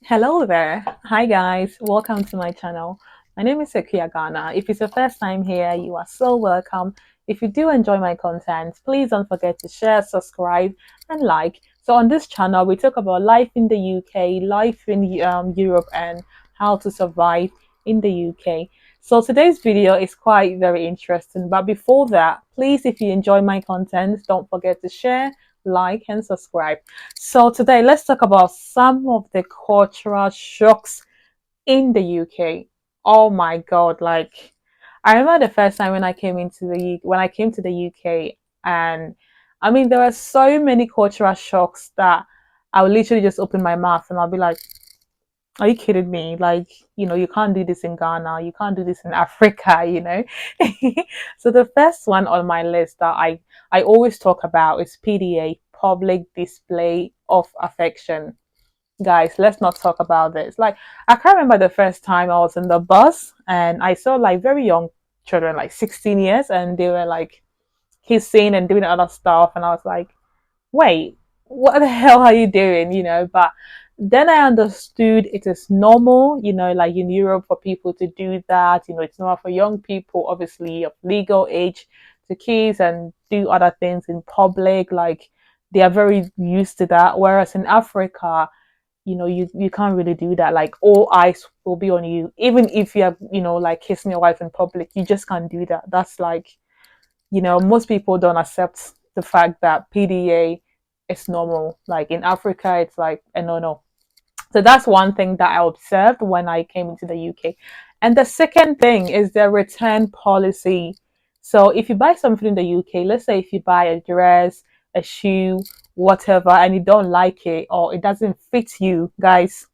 Hello there. Hi guys. Welcome to my channel. My name is Sekia Ghana. If it's your first time here, you are so welcome. If you do enjoy my content, please don't forget to share, subscribe, and like. So on this channel, we talk about life in the UK, life in Europe, and how to survive in the UK. So today's video is quite very interesting. But before that, please, if you enjoy my content, don't forget to share, like, and subscribe. So today let's talk about some of the cultural shocks in the UK. Oh my god, like I remember the first time when I came to the UK, and I mean there were so many cultural shocks that I would literally just open my mouth and I'll be like, are you kidding me? Like, you can't do this in Ghana, you can't do this in Africa. So the first one on my list that I always talk about is PDA, public display of affection. Guys, let's not talk about this. Like, I can't remember the first time I was in the bus and I saw like very young children, like 16 years, and they were like kissing and doing other stuff, and I was like, wait, what the hell are you doing? But then I understood it is normal, like in Europe for people to do that. It's normal for young people, obviously, of legal age to kiss and do other things in public. Like, they are very used to that. Whereas in Africa, you can't really do that. Like, all eyes will be on you. Even if you're, like kissing your wife in public, you just can't do that. That's like, most people don't accept the fact that PDA is normal. Like in Africa, it's like a no. So that's one thing that I observed when I came into the UK. And the second thing is the return policy. So if you buy something in the UK, let's say if you buy a dress, a shoe, whatever, and you don't like it or it doesn't fit you, guys,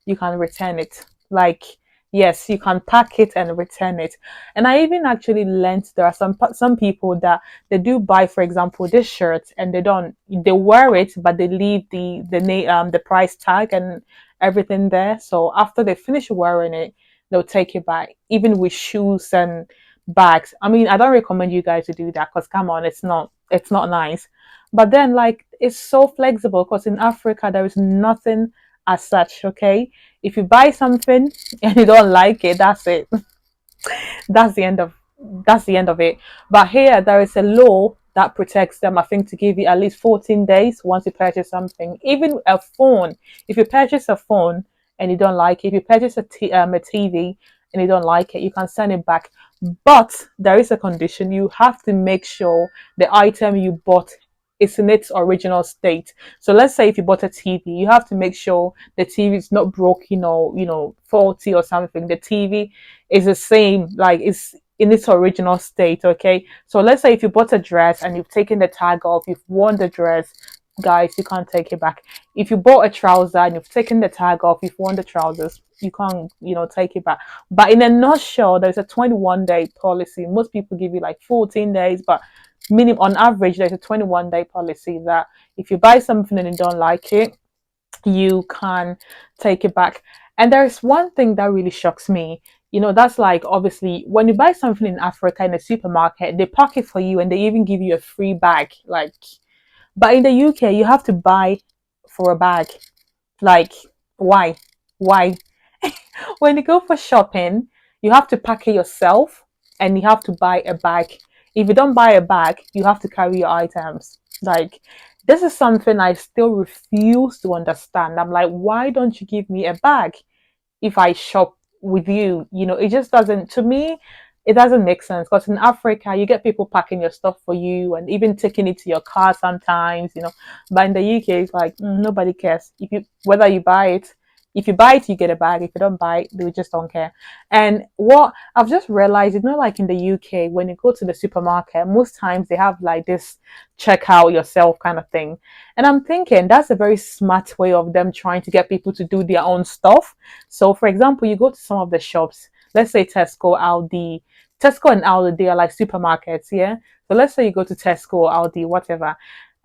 you can return it. Like, yes, you can pack it and return it. And I even actually learned there are some people that they do buy, for example, this shirt, and they wear it, but they leave the price tag and everything there. So after they finish wearing it, they'll take it back, even with shoes and bags. I mean, I don't recommend you guys to do that because come on, it's not nice. But then, like, it's so flexible because in Africa there is nothing as such. Okay, if you buy something and you don't like it, that's it. That's the end of that's the end of it. But here there is a law that protects them. I think to give you at least 14 days once you purchase something. Even a phone. If you purchase a phone and you don't like it, if you purchase a TV and you don't like it, you can send it back. But there is a condition. You have to make sure the item you bought is in its original state. So let's say if you bought a TV, you have to make sure the TV is not broken or faulty or something. The TV is the same, like it's in its original state. Okay, so let's say if you bought a dress and you've taken the tag off, you've worn the dress, guys, you can't take it back. If you bought a trouser and you've taken the tag off, you've worn the trousers, you can't take it back. But in a nutshell, there's a 21-day policy. Most people give you like 14 days, but minimum on average there's a 21-day policy that if you buy something and you don't like it, you can take it back. And there's one thing that really shocks me. That's like, obviously, when you buy something in Africa in a supermarket, they pack it for you and they even give you a free bag. Like, but in the UK, you have to buy for a bag. Like, why? Why? When you go for shopping, you have to pack it yourself and you have to buy a bag. If you don't buy a bag, you have to carry your items. Like, this is something I still refuse to understand. I'm like, why don't you give me a bag if I shop with you? It just doesn't, to me, it doesn't make sense because in Africa, you get people packing your stuff for you and even taking it to your car sometimes. But in the UK, it's like, nobody cares. Whether you buy it, if you buy it, you get a bag. If you don't buy it, they just don't care. And what I've just realized, like in the UK, when you go to the supermarket, most times they have like this check out yourself kind of thing. And I'm thinking that's a very smart way of them trying to get people to do their own stuff. So, for example, you go to some of the shops, let's say Tesco, Aldi. Tesco and Aldi, they are like supermarkets, yeah? So let's say you go to Tesco, Aldi, whatever,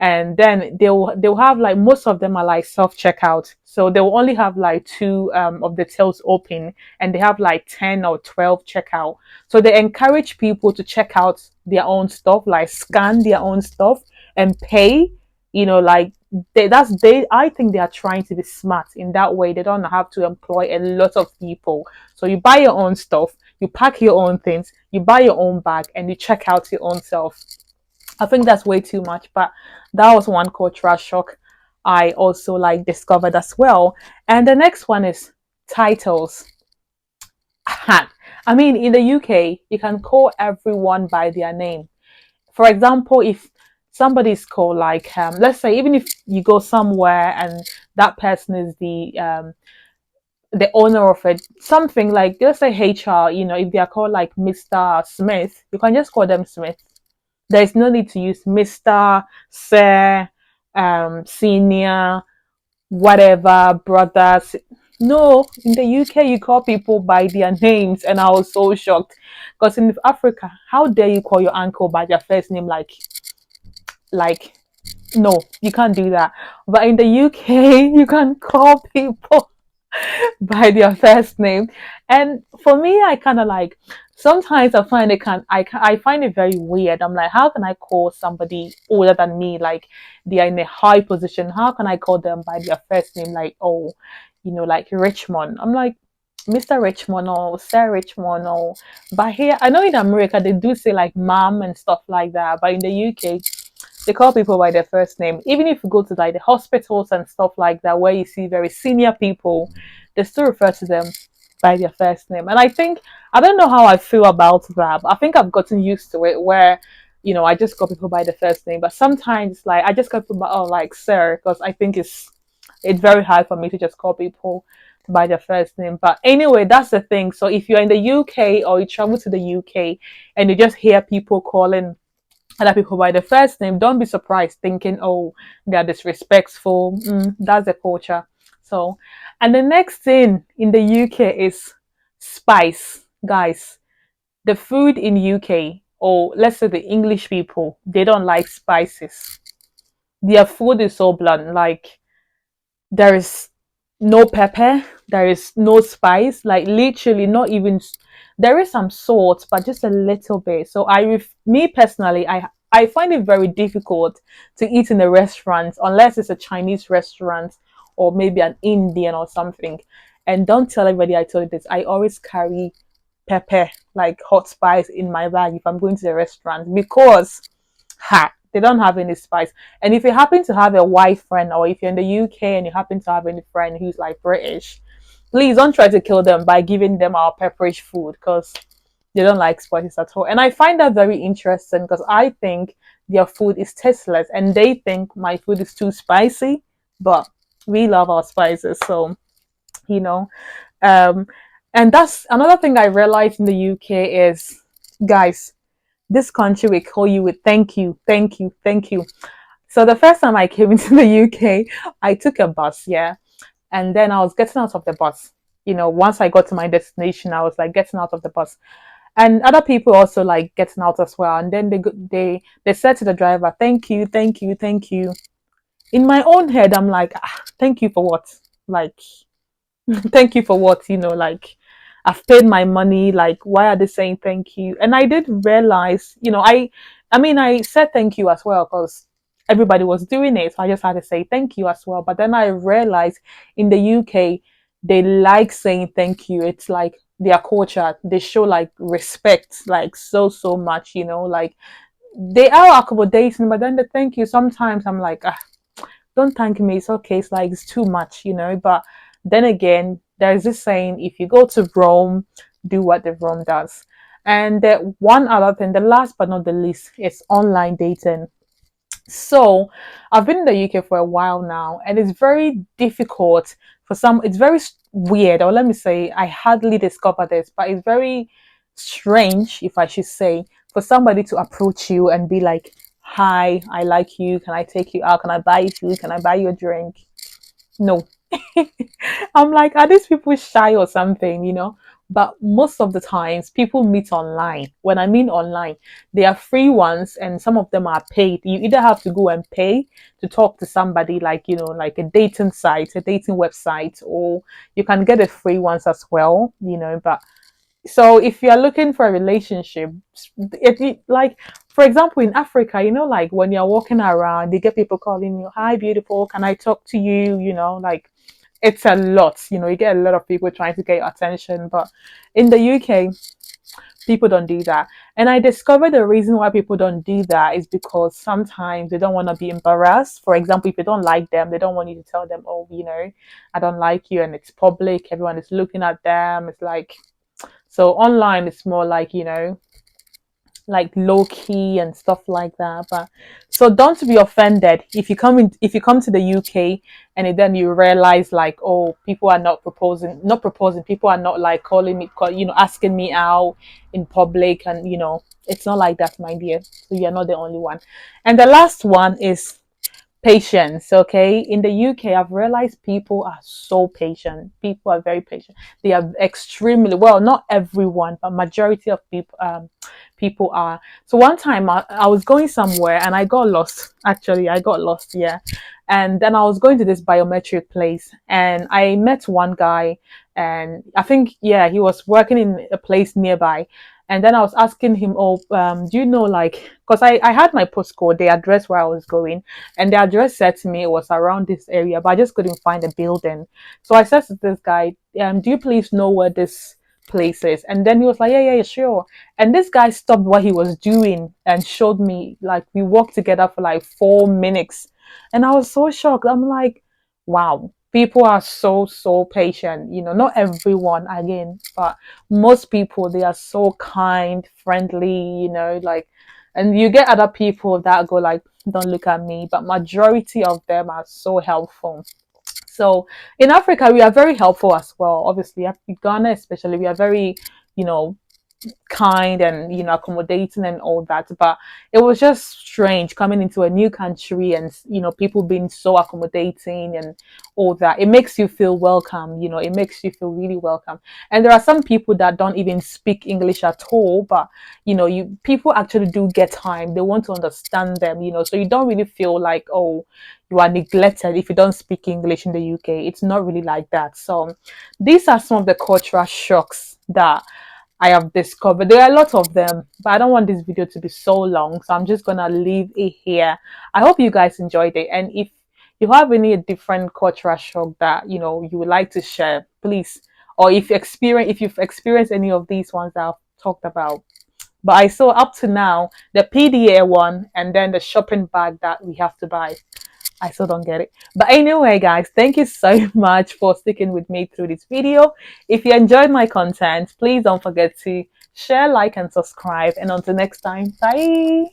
and then they'll have like most of them are like self checkout, so they'll only have like two of the tills open, and they have like 10 or 12 checkout. So they encourage people to check out their own stuff, like scan their own stuff and pay, like they I think they are trying to be smart in that way. They don't have to employ a lot of people. So you buy your own stuff, you pack your own things, you buy your own bag, and you check out your own self. I think that's way too much, but that was one cultural shock I also like discovered as well. And the next one is titles. I mean, in the UK, you can call everyone by their name. For example, if somebody is called like, let's say, even if you go somewhere and that person is the owner of it, something like, let's say HR, if they are called like Mr. Smith, you can just call them Smith. There is no need to use Mr., Sir, Senior, whatever, brothers. No, in the UK, you call people by their names, and I was so shocked because in Africa, how dare you call your uncle by their first name? Like, no, you can't do that. But in the UK, you can call people by their first name. And for me, I kind of like sometimes I find I find it very weird. I'm like, how can I call somebody older than me, like they are in a high position? How can I call them by their first name, like, oh, like Richmond? I'm like, Mr. Richmond or Sir Richmond, or but here I know in America they do say like mom and stuff like that, but in the UK they call people by their first name. Even if you go to like the hospitals and stuff like that, where you see very senior people, they still refer to them by their first name. And I think I don't know how I feel about that. But I think I've gotten used to it where, I just call people by the first name. But sometimes like I just call people by like sir, because I think it's very hard for me to just call people by their first name. But anyway, that's the thing. So if you're in the UK or you travel to the UK and you just hear people calling other people by the first name, don't be surprised thinking, oh, they're disrespectful. That's the culture. So, and the next thing in the UK is spice. Guys, the food in UK, or let's say the English people, they don't like spices. Their food is so blunt. Like, there is no pepper, there is no spice, like literally not even. There is some salt, but just a little bit. So me personally, I find it very difficult to eat in a restaurant unless it's a Chinese restaurant or maybe an Indian or something. And don't tell everybody I told you this. I always carry pepper, like hot spice, in my bag if I'm going to the restaurant because they don't have any spice. And if you happen to have a white friend, or if you're in the UK and you happen to have any friend who's like British, please don't try to kill them by giving them our pepperish food because they don't like spices at all. And I find that very interesting because I think their food is tasteless and they think my food is too spicy, but we love our spices. So, you know, um, and that's another thing I realized in the UK is, guys, this country will call you with thank you, thank you, thank you. So the first time I came into the UK, I took a bus, yeah, and then I was getting out of the bus. Once I got to my destination, I was like getting out of the bus, and other people also like getting out as well. And then they said to the driver, "Thank you, thank you, thank you." In my own head, I'm like, "Thank you for what? Like, thank you for what? Like." I've paid my money. Like, why are they saying thank you? And I did realize, I mean, I said thank you as well because everybody was doing it. So I just had to say thank you as well. But then I realized in the UK, they like saying thank you. It's like their culture. They show like respect, like so, so much, like they are accommodating, but then the thank you, sometimes I'm like, don't thank me. It's okay. It's like, it's too much, But then again, there's this saying, if you go to Rome, do what the Rome does. And one other thing, the last but not the least, is online dating. So I've been in the UK for a while now, and it's very difficult for some. It's very weird, or let me say, I hardly discovered this, but it's very strange, if I should say, for somebody to approach you and be like, "Hi, I like you. Can I take you out? Can I buy you food? Can I buy you a drink?" No. I'm like, are these people shy or something, But most of the times, people meet online. When I mean online, they are free ones and some of them are paid. You either have to go and pay to talk to somebody, like, like a dating site, a dating website, or you can get the free ones as well, But so if you're looking for a relationship, like for example, in Africa, like when you're walking around, you get people calling you, "Hi, beautiful, can I talk to you?" Like it's a lot. You get a lot of people trying to get your attention. But in the UK, people don't do that. And I discovered the reason why people don't do that is because sometimes they don't want to be embarrassed. For example, if you don't like them, they don't want you to tell them, "Oh, I don't like you," and it's public, everyone is looking at them. It's like, so online it's more like low key and stuff like that. But so don't be offended if you come to the UK and then you realize like, oh, people are not proposing, people are not like calling me, asking me out in public, and it's not like that, my dear. So you're not the only one. And the last one is patience. Okay, in the UK, I've realized people are so patient. People are very patient. They are extremely well, not everyone, but majority of people are. So one time I was going somewhere and I got lost. Actually, I got lost, yeah. And then I was going to this biometric place and I met one guy, and I think, yeah, he was working in a place nearby. And then I was asking him, "Oh, do you know, like," because I had my postcode, the address where I was going, and the address said to me it was around this area, but I just couldn't find a building. So I said to this guy, "Do you please know where this place is?" And then he was like, "Yeah, yeah, yeah, sure." And this guy stopped what he was doing and showed me. Like we walked together for like 4 minutes, and I was so shocked. I'm like, wow, people are so so patient. Not everyone again, but most people, they are so kind, friendly. Like, and you get other people that go like, "Don't look at me," but majority of them are so helpful. So in Africa, we are very helpful as well. Obviously, in Ghana especially, we are very, you know, kind and accommodating and all that. But it was just strange coming into a new country and people being so accommodating and all that. It makes you feel welcome. It makes you feel really welcome. And there are some people that don't even speak English at all, but you people actually do get time. They want to understand them. So you don't really feel like, oh, you are neglected if you don't speak English in the UK. It's not really like that. So these are some of the cultural shocks that I have discovered. There are a lot of them, but I don't want this video to be so long, so I'm just gonna leave it here. I hope you guys enjoyed it, and if you have any different cultural shock that you would like to share, please, or if you've experienced any of these ones that I've talked about. But I saw up to now the PDA one and then the shopping bag that we have to buy. I still don't get it. But anyway, guys, thank you so much for sticking with me through this video. If you enjoyed my content, please don't forget to share, like, and subscribe. And until next time, bye.